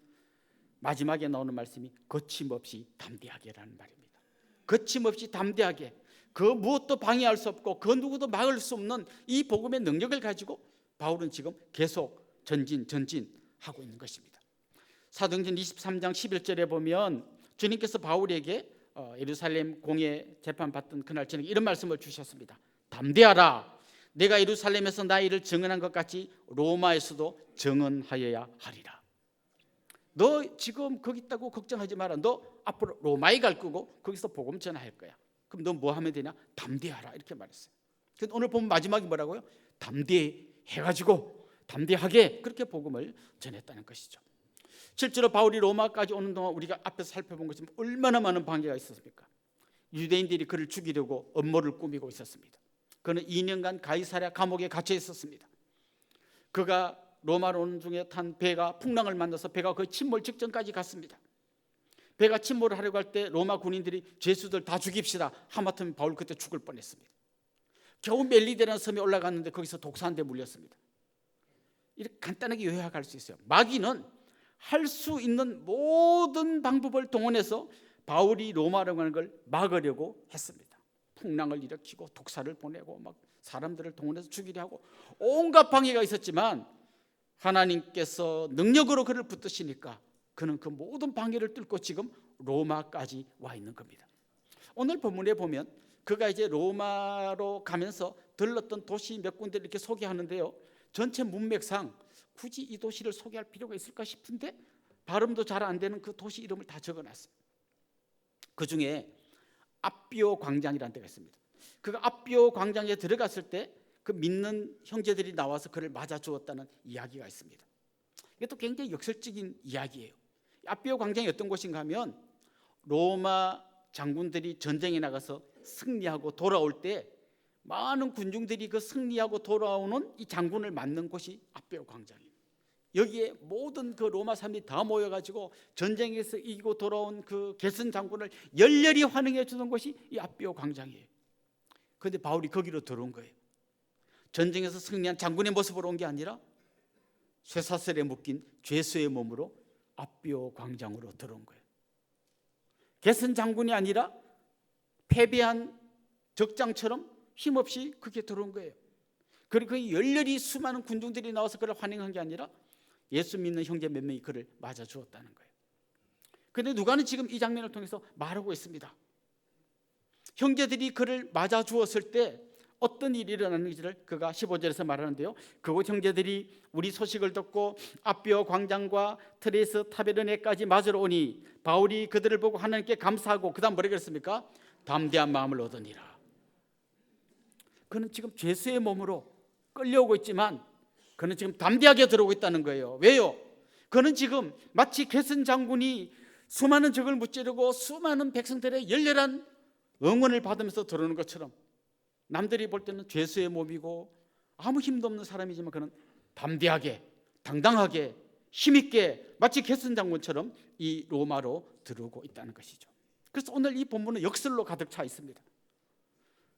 마지막에 나오는 말씀이 거침없이 담대하게라는 말입니다. 거침없이 담대하게, 그 무엇도 방해할 수 없고 그 누구도 막을 수 없는 이 복음의 능력을 가지고 바울은 지금 계속 전진하고 있는 것입니다. 사도행전 23장 11절에 보면 주님께서 바울에게 예루살렘 공회 재판 받던 그날 저녁에 이런 말씀을 주셨습니다. 담대하라. 내가 예루살렘에서 나의 일을 증언한 것 같이 로마에서도 증언하여야 하리라. 너 지금 거기 있다고 걱정하지 마라. 너 앞으로 로마에 갈 거고 거기서 복음 전할 거야. 그럼 너 뭐 하면 되냐? 담대하라 이렇게 말했어요. 근데 오늘 보면 마지막이 뭐라고요? 담대해가지고 담대하게 그렇게 복음을 전했다는 것이죠. 실제로 바울이 로마까지 오는 동안 우리가 앞에서 살펴본 것처럼 얼마나 많은 방해가 있었습니까? 유대인들이 그를 죽이려고 음모를 꾸미고 있었습니다. 그는 2년간 가이사랴 감옥에 갇혀 있었습니다. 그가 로마로 오는 중에 탄 배가 풍랑을 만나서 배가 거의 침몰 직전까지 갔습니다. 배가 침몰을 하려고 할 때 로마 군인들이 죄수들 다 죽입시다. 하마터면 바울 그때 죽을 뻔했습니다. 겨우 멜리데라는 섬에 올라갔는데 거기서 독사한테 물렸습니다. 이렇게 간단하게 요약할 수 있어요. 마귀는 할 수 있는 모든 방법을 동원해서 바울이 로마로 가는 걸 막으려고 했습니다. 풍랑을 일으키고 독사를 보내고 막 사람들을 동원해서 죽이려 하고 온갖 방해가 있었지만 하나님께서 능력으로 그를 붙드시니까 그는 그 모든 방해를 뚫고 지금 로마까지 와 있는 겁니다. 오늘 본문에 보면 그가 이제 로마로 가면서 들렀던 도시 몇 군데를 이렇게 소개하는데요. 전체 문맥상 굳이 이 도시를 소개할 필요가 있을까 싶은데 발음도 잘 안 되는 그 도시 이름을 다 적어놨어요. 그 중에 앞비오 광장이라는 데가 있습니다. 그 앞비오 광장에 들어갔을 때 그 믿는 형제들이 나와서 그를 맞아 주었다는 이야기가 있습니다. 이것도 굉장히 역설적인 이야기예요. 앞비오 광장이 어떤 곳인가 하면 로마 장군들이 전쟁에 나가서 승리하고 돌아올 때 많은 군중들이 그 승리하고 돌아오는 이 장군을 맞는 곳이 앞비오 광장이에요. 여기에 모든 그 로마 사람들이 다 모여가지고 전쟁에서 이기고 돌아온 그 게슨 장군을 열렬히 환영해 주는 곳이 이 앞비오 광장이에요. 그런데 바울이 거기로 들어온 거예요. 전쟁에서 승리한 장군의 모습으로 온 게 아니라 쇠사슬에 묶인 죄수의 몸으로 앞비오 광장으로 들어온 거예요. 게슨 장군이 아니라 패배한 적장처럼 힘없이 그게 들어온 거예요. 그리고 열렬히 수많은 군중들이 나와서 그를 환영한 게 아니라 예수 믿는 형제 몇 명이 그를 맞아 주었다는 거예요. 그런데 누가는 지금 이 장면을 통해서 말하고 있습니다. 형제들이 그를 맞아 주었을 때 어떤 일이 일어났는지를 그가 15절에서 말하는데요. 그곳 형제들이 우리 소식을 듣고 앞비오 광장과 트레스 타베르네까지 맞으러 오니 바울이 그들을 보고 하나님께 감사하고 그 다음 뭐라 그랬습니까? 담대한 마음을 얻으니라. 그는 지금 죄수의 몸으로 끌려오고 있지만 그는 지금 담대하게 들어오고 있다는 거예요. 왜요? 그는 지금 마치 게슨 장군이 수많은 적을 무찌르고 수많은 백성들의 열렬한 응원을 받으면서 들어오는 것처럼 남들이 볼 때는 죄수의 몸이고 아무 힘도 없는 사람이지만 그는 담대하게 당당하게 힘있게 마치 게슨 장군처럼 이 로마로 들어오고 있다는 것이죠. 그래서 오늘 이 본문은 역설로 가득 차 있습니다.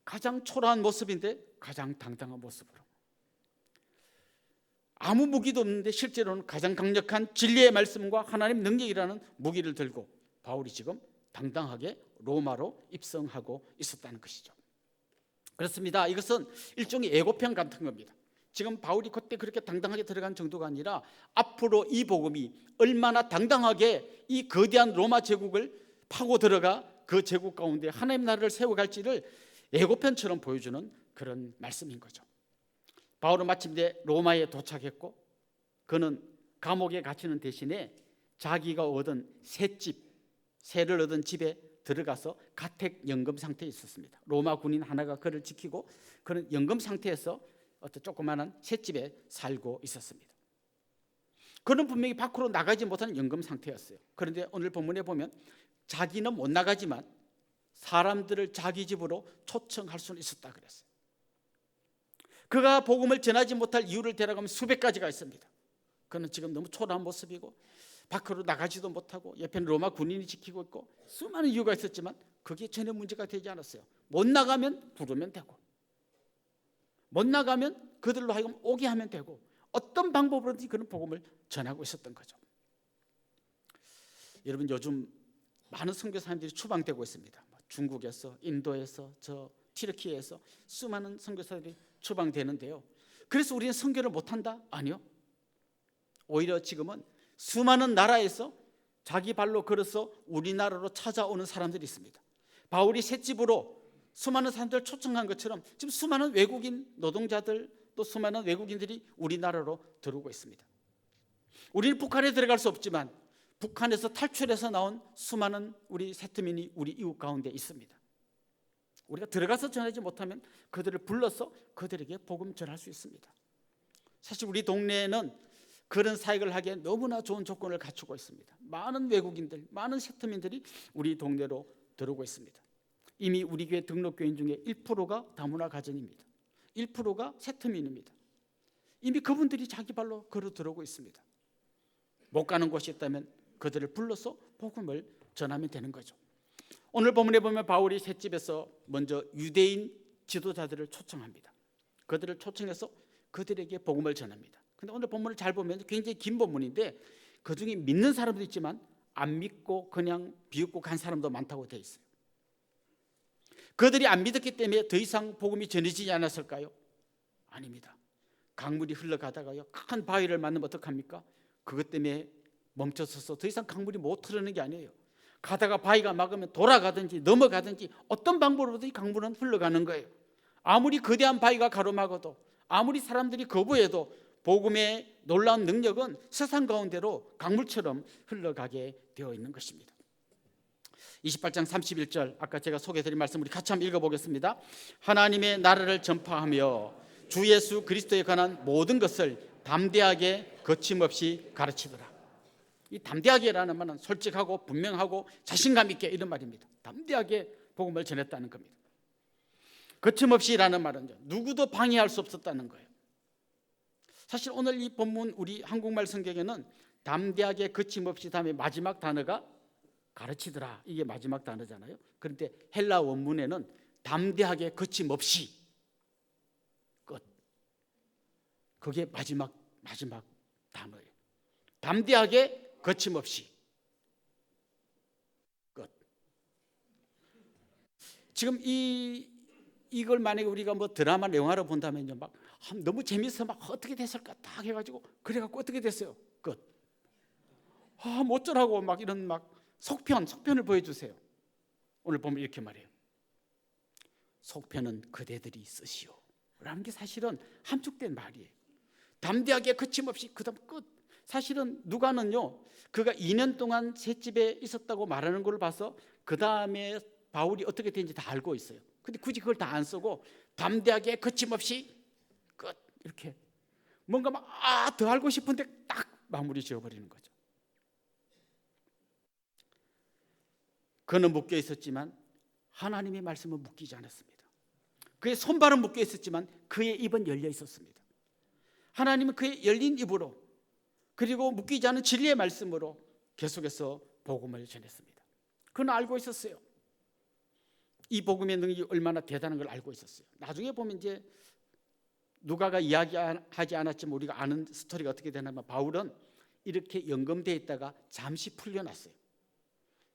가장 초라한 모습인데 가장 당당한 모습으로 아무 무기도 없는데 실제로는 가장 강력한 진리의 말씀과 하나님 능력이라는 무기를 들고 바울이 지금 당당하게 로마로 입성하고 있었다는 것이죠. 그렇습니다. 이것은 일종의 예고편 같은 겁니다. 지금 바울이 그때 그렇게 당당하게 들어간 정도가 아니라 앞으로 이 복음이 얼마나 당당하게 이 거대한 로마 제국을 파고 들어가 그 제국 가운데 하나님 나라를 세워갈지를 예고편처럼 보여주는 그런 말씀인 거죠. 바울은 마침내 로마에 도착했고 그는 감옥에 갇히는 대신에 자기가 얻은 새를 얻은 집에 들어가서 가택연금 상태에 있었습니다. 로마 군인 하나가 그를 지키고 그는 연금 상태에서 어떤 조그마한 셋집에 살고 있었습니다. 그는 분명히 밖으로 나가지 못하는 연금 상태였어요. 그런데 오늘 본문에 보면 자기는 못 나가지만 사람들을 자기 집으로 초청할 수는 있었다 그랬어요. 그가 복음을 전하지 못할 이유를 대라가면 수백 가지가 있습니다. 그는 지금 너무 초라한 모습이고 밖으로 나가지도 못하고 옆에는 로마 군인이 지키고 있고 수많은 이유가 있었지만 그게 전혀 문제가 되지 않았어요. 못 나가면 부르면 되고 못 나가면 그들로 하여금 오게 하면 되고 어떤 방법으로든지 그는 복음을 전하고 있었던 거죠. 여러분 요즘 많은 선교사님들이 추방되고 있습니다. 중국에서 인도에서 저 튀르키예에서 수많은 선교사들이 추방되는데요. 그래서 우리는 선교를 못한다? 아니요. 오히려 지금은 수많은 나라에서 자기 발로 걸어서 우리나라로 찾아오는 사람들이 있습니다. 바울이 셋집으로 수많은 사람들을 초청한 것처럼 지금 수많은 외국인 노동자들 또 수많은 외국인들이 우리나라로 들어오고 있습니다. 우리는 북한에 들어갈 수 없지만 북한에서 탈출해서 나온 수많은 우리 세트민이 우리 이웃 가운데 있습니다. 우리가 들어가서 전하지 못하면 그들을 불러서 그들에게 복음 전할 수 있습니다. 사실 우리 동네에는 그런 사역을 하기에 너무나 좋은 조건을 갖추고 있습니다. 많은 외국인들, 많은 세트민들이 우리 동네로 들어오고 있습니다. 이미 우리 교회 등록교인 중에 1%가 다문화 가정입니다. 1%가 세트민입니다. 이미 그분들이 자기 발로 걸어 들어오고 있습니다. 못 가는 곳이 있다면 그들을 불러서 복음을 전하면 되는 거죠. 오늘 본문에 보면 바울이 셋집에서 먼저 유대인 지도자들을 초청합니다. 그들을 초청해서 그들에게 복음을 전합니다. 근데 오늘 본문을 잘 보면 굉장히 긴 본문인데 그중에 믿는 사람도 있지만 안 믿고 그냥 비웃고 간 사람도 많다고 되어 있어요. 그들이 안 믿었기 때문에 더 이상 복음이 전해지지 않았을까요? 아닙니다. 강물이 흘러가다가요 큰 바위를 만나면 어떡합니까? 그것 때문에 멈춰서서 더 이상 강물이 못 흐르는 게 아니에요. 가다가 바위가 막으면 돌아가든지 넘어가든지 어떤 방법으로든 이 강물은 흘러가는 거예요. 아무리 거대한 바위가 가로막아도 아무리 사람들이 거부해도 복음의 놀라운 능력은 세상 가운데로 강물처럼 흘러가게 되어 있는 것입니다. 28장 31절 아까 제가 소개해드린 말씀 우리 같이 한번 읽어보겠습니다. 하나님의 나라를 전파하며 주 예수 그리스도에 관한 모든 것을 담대하게 거침없이 가르치더라. 이 담대하게라는 말은 솔직하고 분명하고 자신감 있게 이런 말입니다. 담대하게 복음을 전했다는 겁니다. 거침없이라는 말은 누구도 방해할 수 없었다는 거예요. 사실 오늘 이 본문 우리 한국말 성경에는 담대하게 거침없이 다음에 마지막 단어가 가르치더라 이게 마지막 단어잖아요. 그런데 헬라 원문에는 담대하게 거침없이 끝. 그게 마지막 단어예요. 담대하게 거침없이 끝. 지금 이걸 만약에 우리가 뭐 드라마나 영화로 본다면요, 막 너무 재밌어 막 어떻게 됐을까 딱 해가지고 그래갖고 어떻게 됐어요? 끝. 어쩌라고 막 이런 막 속편을 보여주세요. 오늘 보면 이렇게 말해요. 속편은 그대들이 쓰시오 라는 게 사실은 함축된 말이에요. 담대하게 거침없이 그다음 끝. 사실은 누가는요 그가 2년 동안 셋집에 있었다고 말하는 걸 봐서 그 다음에 바울이 어떻게 된지 다 알고 있어요. 근데 굳이 그걸 다 안 쓰고 담대하게 거침없이 끝 이렇게 뭔가 막 더 알고 싶은데 딱 마무리 지어버리는 거죠. 그는 묶여 있었지만 하나님의 말씀은 묶이지 않았습니다. 그의 손발은 묶여 있었지만 그의 입은 열려 있었습니다. 하나님은 그의 열린 입으로 그리고 묶이지 않은 진리의 말씀으로 계속해서 복음을 전했습니다. 그는 알고 있었어요. 이 복음의 능력이 얼마나 대단한 걸 알고 있었어요. 나중에 보면 이제 누가가 이야기하지 않았지만 우리가 아는 스토리가 어떻게 되냐면 바울은 이렇게 연금되어 있다가 잠시 풀려났어요.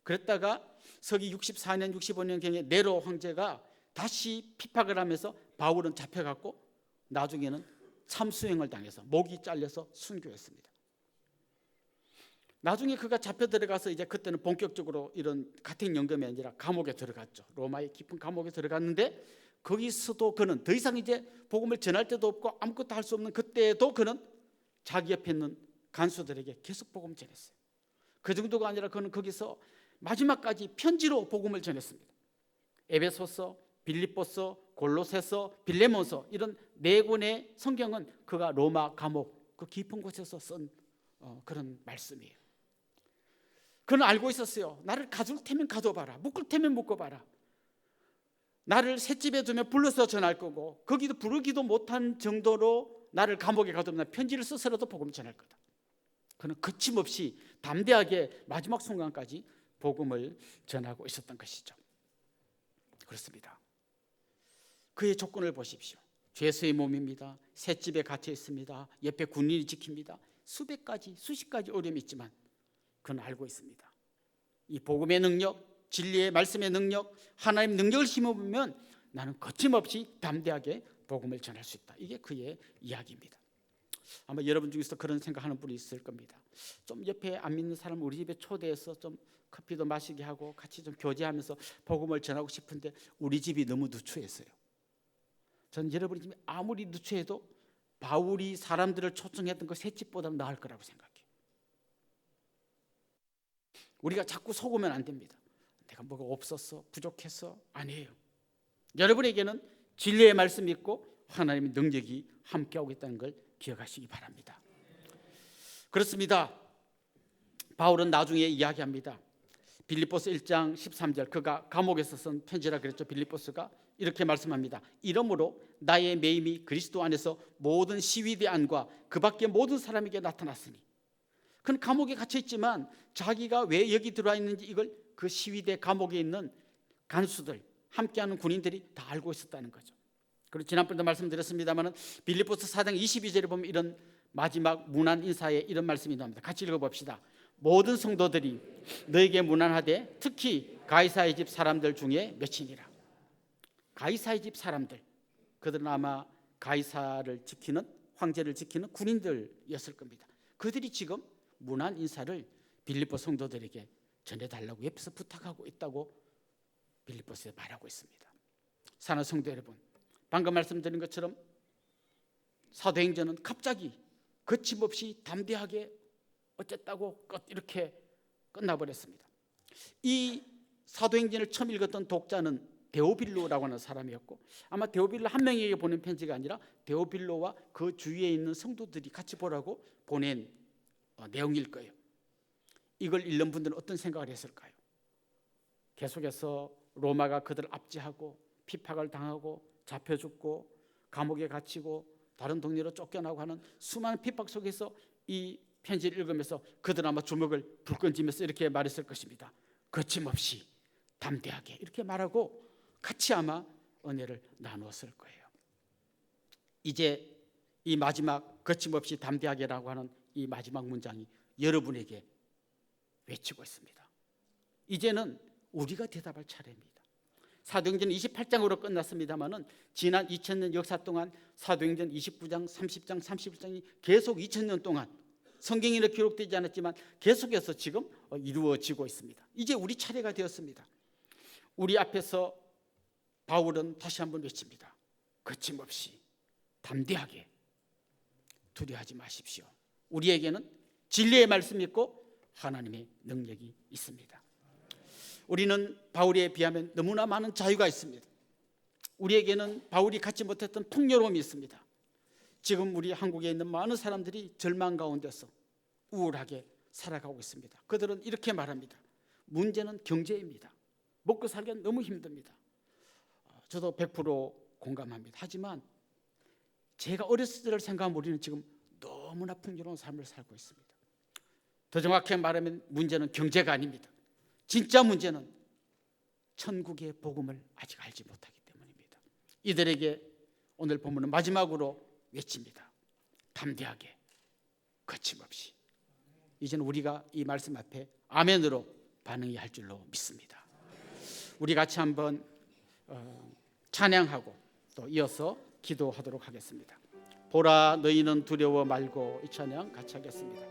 그랬다가 서기 64년 65년경에 네로 황제가 다시 핍박을 하면서 바울은 잡혀갔고 나중에는 참수형을 당해서 목이 잘려서 순교했습니다. 나중에 그가 잡혀 들어가서 이제 그때는 본격적으로 이런 가택연금이 아니라 감옥에 들어갔죠. 로마의 깊은 감옥에 들어갔는데 거기서도 그는 더 이상 이제 복음을 전할 데도 없고 아무것도 할 수 없는 그때에도 그는 자기 옆에 있는 간수들에게 계속 복음을 전했어요. 그 정도가 아니라 그는 거기서 마지막까지 편지로 복음을 전했습니다. 에베소서, 빌립보서, 골로새서, 빌레몬서 이런 4권의 성경은 그가 로마 감옥 그 깊은 곳에서 쓴 그런 말씀이에요. 그는 알고 있었어요. 나를 가둘 테면 가둬봐라. 묶을 테면 묶어봐라. 나를 셋집에 두면 불러서 전할 거고 거기도 부르기도 못한 정도로 나를 감옥에 가두면 편지를 써서라도 복음을 전할 거다. 그는 거침없이 담대하게 마지막 순간까지 복음을 전하고 있었던 것이죠. 그렇습니다. 그의 조건을 보십시오. 죄수의 몸입니다. 셋집에 갇혀 있습니다. 옆에 군인이 지킵니다. 수십 가지 어려움이 있지만 그는 알고 있습니다. 이 복음의 능력, 진리의 말씀의 능력, 하나님의 능력을 심어보면 나는 거침없이 담대하게 복음을 전할 수 있다. 이게 그의 이야기입니다. 아마 여러분 중에서 그런 생각하는 분이 있을 겁니다. 좀 옆에 안 믿는 사람 우리 집에 초대해서 좀 커피도 마시게 하고 같이 좀 교제하면서 복음을 전하고 싶은데 우리 집이 너무 누추해서요. 전 여러분이 집이 아무리 누추해도 바울이 사람들을 초청했던 그 셋집보다는 나을 거라고 생각해요. 우리가 자꾸 속으면 안 됩니다. 내가 뭐가 없었어, 부족했어, 아니에요. 여러분에게는 진리의 말씀이 있고 하나님의 능력이 함께하고 있다는 걸 기억하시기 바랍니다. 그렇습니다. 바울은 나중에 이야기합니다. 빌립보서 1장 13절 그가 감옥에서 쓴 편지라 그랬죠. 빌립보서가 이렇게 말씀합니다. 이러므로 나의 매임이 그리스도 안에서 모든 시위대 안과 그 밖에 모든 사람에게 나타났으니 그는 감옥에 갇혀 있지만 자기가 왜 여기 들어와 있는지 이걸 그 시위대 감옥에 있는 간수들 함께하는 군인들이 다 알고 있었다는 거죠. 그리고 지난번에도 말씀드렸습니다만 빌립보서 4장 22절에 보면 이런 마지막 문안 인사에 이런 말씀이 나옵니다. 같이 읽어봅시다. 모든 성도들이 너에게 문안하되 특히 가이사의 집 사람들 중에 몇이니라. 가이사의 집 사람들, 그들은 아마 가이사를 지키는, 황제를 지키는 군인들이었을 겁니다. 그들이 지금 문안 인사를 빌립보 성도들에게 전해달라고 옆에서 부탁하고 있다고 빌립보서에 말하고 있습니다. 사랑하는 성도 여러분, 방금 말씀드린 것처럼 사도행전은 갑자기 거침없이 담대하게 어쨌다고 이렇게 끝나버렸습니다. 이 사도행전을 처음 읽었던 독자는 데오빌로라고 하는 사람이었고, 아마 데오빌로 한 명에게 보낸 편지가 아니라 데오빌로와 그 주위에 있는 성도들이 같이 보라고 보낸 내용일 거예요. 이걸 읽는 분들은 어떤 생각을 했을까요? 계속해서 로마가 그들을 압제하고 피팍을 당하고 잡혀 죽고 감옥에 갇히고 다른 동네로 쫓겨나고 하는 수많은 핍박 속에서 이 편지를 읽으면서 그들은 아마 주먹을 불끈 쥐면서 이렇게 말했을 것입니다. 거침없이 담대하게 이렇게 말하고 같이 아마 은혜를 나누었을 거예요. 이제 이 마지막 거침없이 담대하게라고 하는 이 마지막 문장이 여러분에게 외치고 있습니다. 이제는 우리가 대답할 차례입니다. 사도행전 28장으로 끝났습니다마는 지난 2000년 역사 동안 사도행전 29장, 30장, 31장이 계속 2000년 동안 성경에는 기록되지 않았지만 계속해서 지금 이루어지고 있습니다. 이제 우리 차례가 되었습니다. 우리 앞에서 바울은 다시 한번 외칩니다. 거침없이 담대하게 두려워하지 마십시오. 우리에게는 진리의 말씀이 있고 하나님의 능력이 있습니다. 우리는 바울에 비하면 너무나 많은 자유가 있습니다. 우리에게는 바울이 갖지 못했던 풍요로움이 있습니다. 지금 우리 한국에 있는 많은 사람들이 절망 가운데서 우울하게 살아가고 있습니다. 그들은 이렇게 말합니다. 문제는 경제입니다. 먹고 살기가 너무 힘듭니다. 저도 100% 공감합니다. 하지만 제가 어렸을 때를 생각하면 우리는 지금 너무나 풍요로운 삶을 살고 있습니다. 더 정확히 말하면 문제는 경제가 아닙니다. 진짜 문제는 천국의 복음을 아직 알지 못하기 때문입니다. 이들에게 오늘 본문은 마지막으로 외칩니다. 담대하게 거침없이. 이제는 우리가 이 말씀 앞에 아멘으로 반응해야 할 줄로 믿습니다. 우리 같이 한번 찬양하고 또 이어서 기도하도록 하겠습니다. 보라 너희는 두려워 말고, 이 찬양 같이 하겠습니다.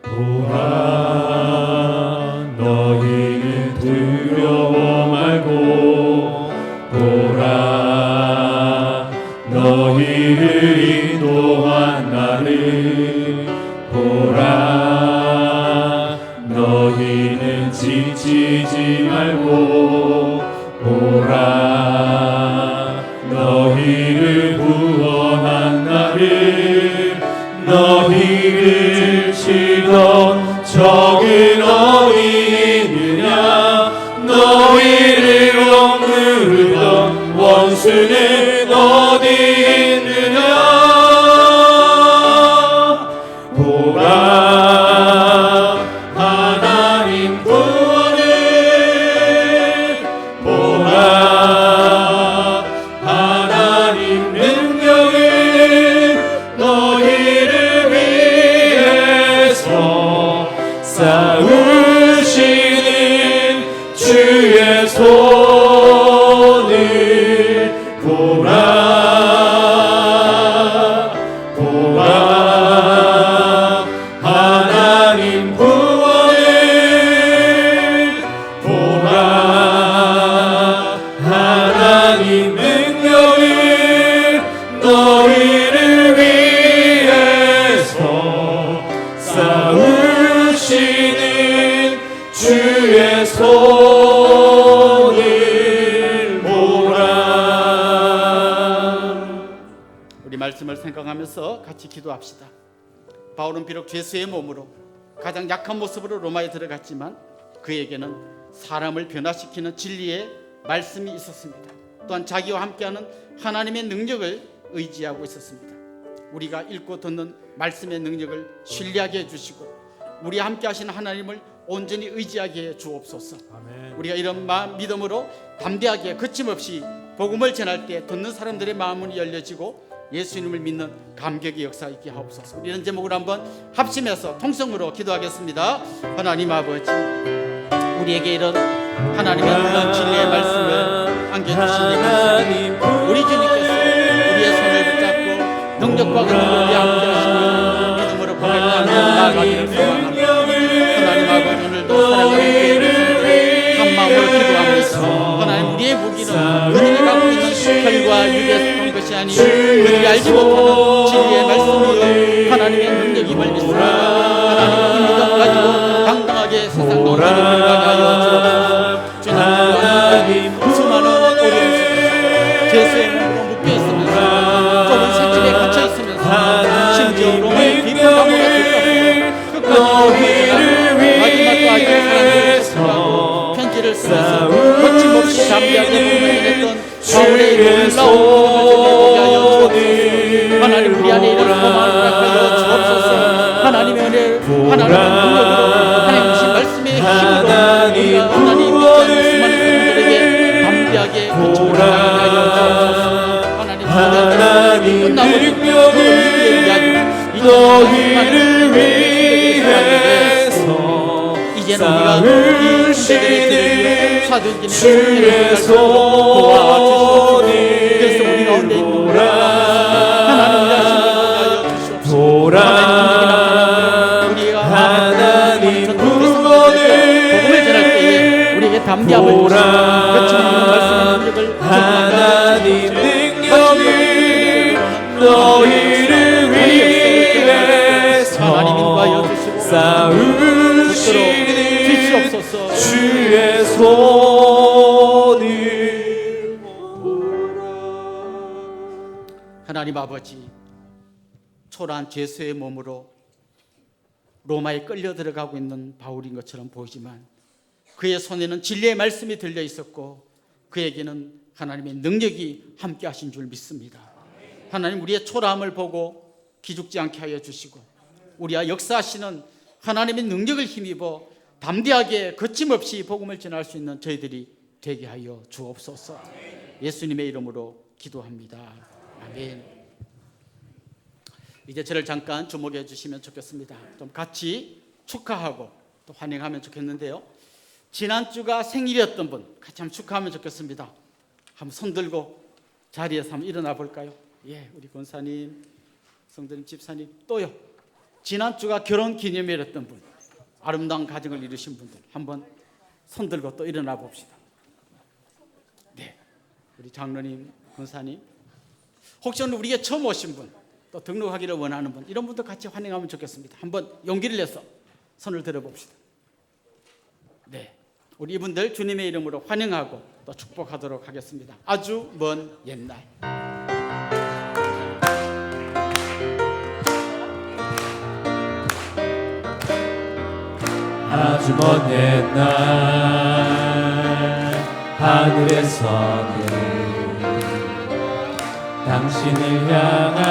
보라 너희는 두려워 말고, 보라 너희를 인도한 나를, 보라 너희는 지치지 말고, 보라 너희를 구원한 나를, 너희를 치던 적은 어디 있느냐, 너희를 억누르던 원수는 어디 있느냐. 보라 하나님 구원을, 보라 하나님 능력을 너희를 위해서 싸우시는 주의 손을 보라, 보라 하나님 구원을, 보라 하나님 능력을 너희를 위해서 싸우시는 주의 손을 보라. 우리 말씀을 생각하면서 같이 기도합시다. 바울은 비록 죄수의 몸으로 가장 약한 모습으로 로마에 들어갔지만 그에게는 사람을 변화시키는 진리의 말씀이 있었습니다. 또한 자기와 함께하는 하나님의 능력을 의지하고 있었습니다. 우리가 읽고 듣는 말씀의 능력을 신뢰하게 해주시고 우리와 함께 하시는 하나님을 온전히 의지하게 해 주옵소서. 우리가 이런 믿음으로 담대하게 거침없이 복음을 전할 때 듣는 사람들의 마음은 열려지고 예수님을 믿는 감격의 역사 있게 하옵소서. 이런 제목으로 한번 합심해서 통성으로 기도하겠습니다. 하나님 아버지, 우리에게 이런 하나님의 놀라운 진리의 말씀을 안겨주신 말씀, 우리 주님께서 우리의 손을 붙잡고 능력과 근육을 위해 함께 하시는 믿음으로 고백하며 나아가기를 소망합니다. 하나님 아버지, 오늘도 사랑하는 한 마음으로 기도합니다. 하나님, 우리의 무기는 그들이 갖고 있는 혈과 육에 속한 것이 아니 그들이 알지 못하는 진리의 말씀이요 하나님의 능력임을 믿습니다. 하나님의 이 믿음 가지고 당당하게 세상 가운데 들어가게 하여 주옵소서. 주님, 수많은 어려움 속에서 죄수의 몸으로 묶여 있으면서 좁은 새집에 갇혀 있으면서 심지어 로마의 비밀감옥에 들어가서 끝까지 마지막까지 사랑을 수고하고 편지를 쓰면서 거침없이 담대하게 불러냈던 바울의 놀라운 하여 주옵소서. 하나님, 우리 안에 이런 소망을 허락하여 주옵소서. 하나님의 은혜, 하나님의 능력으로 하나님 주신 말씀의 힘으로 우리가 하나님 믿는 수많은 사람들에게 담대하게 거침을 하여 주옵소서. 하나님, 끝나버린 그 위기의 이야기 너희를 위해서 이제는 우리가 이 시대들의 사도행전의 도와주시옵소서. 그래서 우리 가운데 있는 하나님 하여 주시옵소서. 우리가 하나님 복음을 전할 때에 우리에게 담대함을 주시고 거침없는 말씀의 능력을 하나님 능력이 너희를 위해서 하나님 인도하여 주시고 싸우시니 주시옵소서. 주의 손을 하나님 아버지, 초라한 죄수의 몸으로 로마에 끌려 들어가고 있는 바울인 것처럼 보이지만 그의 손에는 진리의 말씀이 들려 있었고 그에게는 하나님의 능력이 함께 하신 줄 믿습니다. 하나님, 우리의 초라함을 보고 기죽지 않게 하여 주시고 우리와 역사하시는 하나님의 능력을 힘입어 담대하게 거침없이 복음을 전할 수 있는 저희들이 되게 하여 주옵소서. 예수님의 이름으로 기도합니다. 아멘. 이제 저를 잠깐 주목해 주시면 좋겠습니다. 좀 같이 축하하고 또 환영하면 좋겠는데요. 지난주가 생일이었던 분 같이 한번 축하하면 좋겠습니다. 한번 손 들고 자리에서 한번 일어나 볼까요? 예, 우리 권사님, 성도님, 집사님, 또요. 지난주가 결혼 기념일이었던 분, 아름다운 가정을 이루신 분들 한번 손 들고 또 일어나 봅시다. 네, 우리 장로님, 권사님, 혹시 오늘 우리에게 처음 오신 분, 또 등록하기를 원하는 분, 이런 분도 같이 환영하면 좋겠습니다. 한번 용기를 내서 손을 들어봅시다. 네, 우리 이분들 주님의 이름으로 환영하고 또 축복하도록 하겠습니다. 아주 먼 옛날. 아주 먼 옛날 하늘에서는 당신을 향한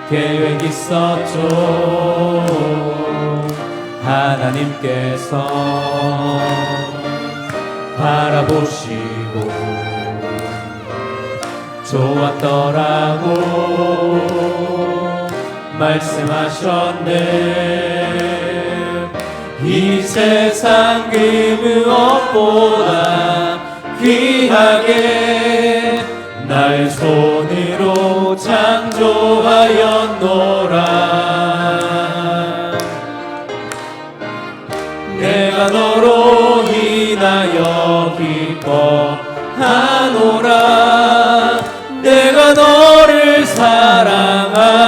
계획이 있었죠. 하나님께서 바라보시고 좋았더라고 말씀하셨네. 이 세상 그 무엇보다 귀하게 날 손으로 창조하였노라. 내가 너로 인하여 기뻐하노라. 내가 너를 사랑하노라.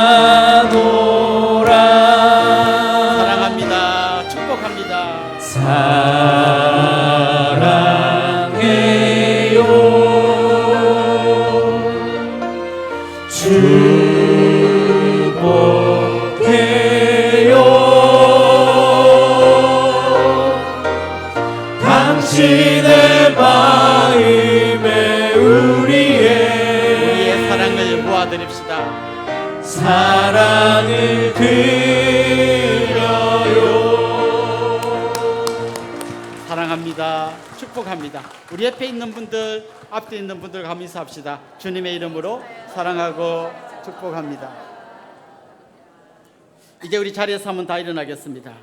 사랑합니다. 축복합니다. 사랑해요. 축복해요. 축복합니다. 축복합니다. 우리 옆에 있는 분들, 앞에 있는 분들 감사합시다. 주님의 이름으로 사랑하고 축복합니다. 이제 우리 자리에서 한번 다 일어나겠습니다.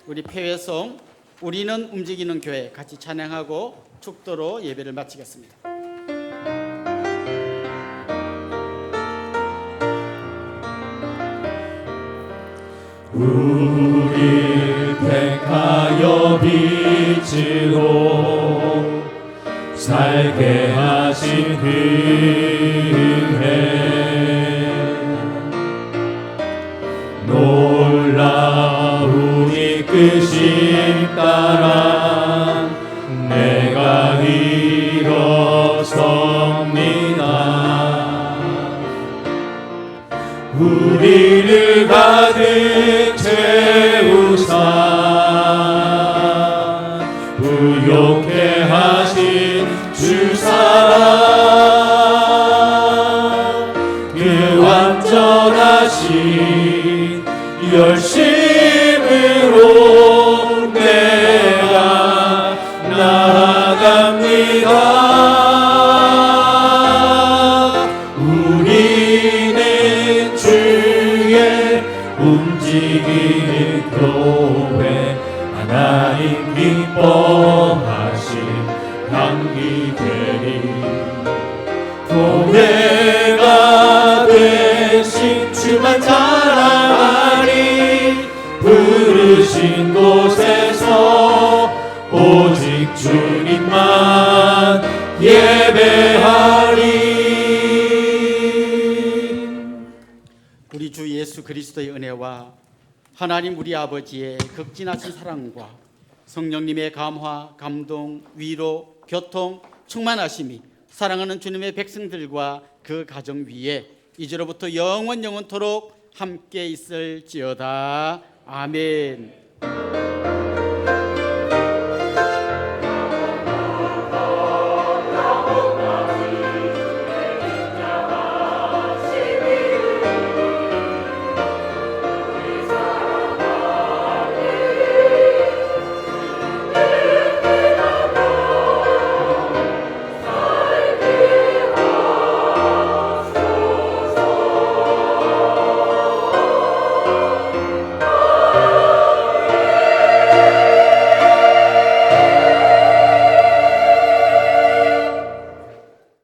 우리 폐회송 우리는 움직이는 교회 같이 찬양하고 축도로 예배를 마치겠습니다. 우리 택하여 빛으로 살게 하신 은혜 놀라운 이끄심 따라 내가 일어섭니다. 우리를 가득 채우사 부욕해 하신 주 사랑 그 완전하신 열심으로 내가 나아갑니다. 우리는 주의 움직이는 교회 하나님 기뻐하신 향기 되리 교회가 되신 주만 자랑하리 부르신 곳에서 오직 주님만 예배하리. 우리 주 예수 그리스도의 은혜와 하나님 우리 아버지의 극진하신 사랑과 성령님의 감화, 감동, 위로, 교통, 충만하심이 사랑하는 주님의 백성들과 그 가정 위에 이제로부터 영원토록 함께 있을지어다. 아멘.